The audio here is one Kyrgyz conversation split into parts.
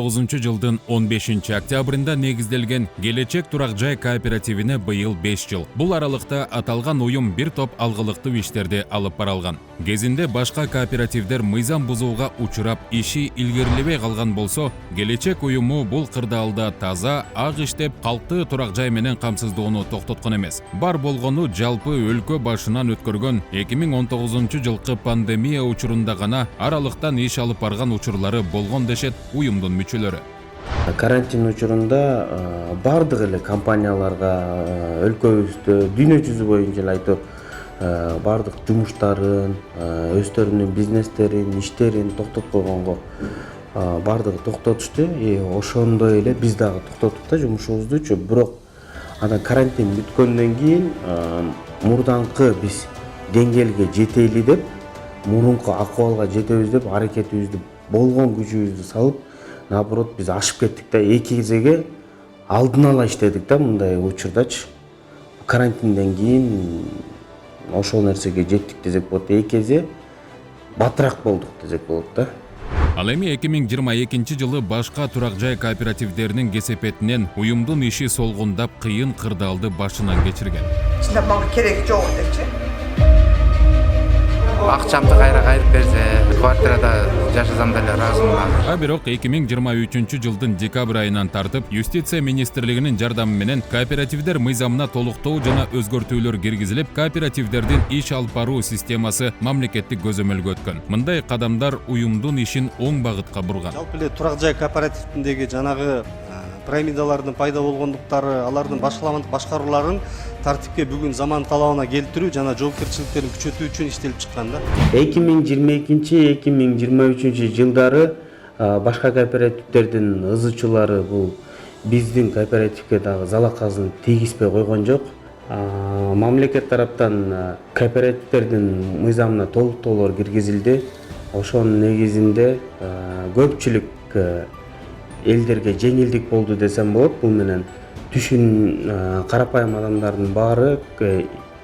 жылдын 15 октябрында негизделген Келечек турак жай кооперативине быйыл 5 жыл. Бул аралыкта аталган уюм бир топ алгылыктуу иштерди алып баралган. Кезинде башка кооперативдер мыйзам бузууга учурап, иши илгерилебей калган болсо, Келечек уюму бул кырдаалда таза, ак иштеп, калкты турак жай менен камсыздоону токтоткон эмес. Бар болгону жалпы өлкө башынан өткөргөн 2019 жылкы пандемия учурунда гана аралыктан иш алып барган учурлары болгон дешет уюмдун мүчөлөрү. Карантин учурунда бардык эле компанияларга өлкөбүздө дүйнө жүзү боюнча эле айтып бардык жумуштарын, өздөрүнүн бизнестерин, иштерин токтотуп койгонго бардыгы токтотушту. Ошондой эле биз дагы токтоттук да жумушубузду. Бирок анан карантин бүткөндөн кийин мурданкы биз деңгээлге жетели деп, мурунку акыбалга жетебиз деп аракетибизди болгон күчүбүздү салып, наоборот биз ашып кеттик да, эки кезеге алдын ала иштедик да мындай учурдачы. Карантинден кийин ошол нерсеге жеттик десек болот. Эки кезе батыраак болдук десек болот да. Ал эми 2022 жылы башка турак жай кооперативдеринин кесепетинен уюмдун иши солгундап кыйын кырдаалды башынан кечирген. Чындап мага кереги жок депчи. Акчамды кайрып берсе, квартирада жашасам деле ыраазымын. Бирок 2023 жылдын декабрь айынан тартып, Юстиция министрлигинин жардамы менен кооперативдер мыйзамына толуктоо жана өзгөртүүлөр киргизилип, кооперативдердин иш алып баруу системасы мамлекеттик көзөмөлгө өткөн. Мындай кадамдар уюмдун ишин оң багытка бурган. Жалпы эле турак жай кооперативиндеги жанагы пирамидалардын пайда болгондуктары, алардын башкарууларын тартипке бүгүн заман талабына келтирүү жана жоопкерчиликтерин күчөтүү үчүн иштелип чыккан да. 2022-2023 жылдары башка кооперативдердин ызычуулары бул биздин кооперативге дагы залакасын тийгизбей койгон жок. Мамлекет тараптан кооперативдердин мыйзамына толуктоолор киргизилди. Ошонун негизинде көпчүлүк элдерге жеңилдик болду десем болот. Бул менен түшүн карапайым адамдардын баары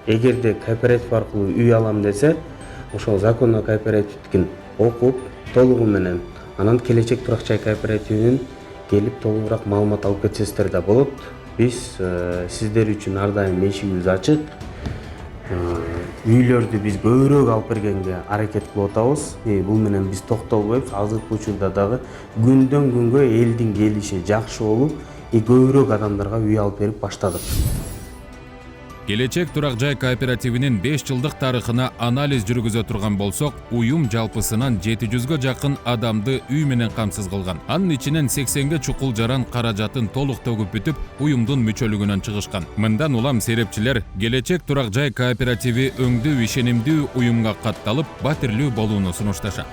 эгерде кооператив аркылуу үй алам десе, ошол законно кооперативдикин окуп толугу менен анан Келечек турак жай кооперативинин келип толугураак маалымат алып кетсеңиздер да болот. Биз сиздер үчүн ар дайым эшигибиз ачык. Үйлөрдү биз көбүрөөк алып бергенге аракет кылып атабыз. Бул менен биз токтолбойбуз. Азыркы учурда дагы күндөн күнгө элдин келиши жакшы болуп, көбүрөөк адамдарга үй алып берип баштадык. Келечек турак жай кооперативинин 5 жылдык тарыхына анализ жүргүзө турган болсок, уюм жалпысынан 700гө жакын адамды үй менен камсыз кылган. Анын ичинен 80ге чукул жаран каражатын толук төгүп бүтүп, уюмдун мүчөлүгүнөн чыгышкан. Мындан улам серепчилер Келечек турак жай кооперативи өңдүү ишенимдүү уюмга катталып, батирлүү болууну сунушташат.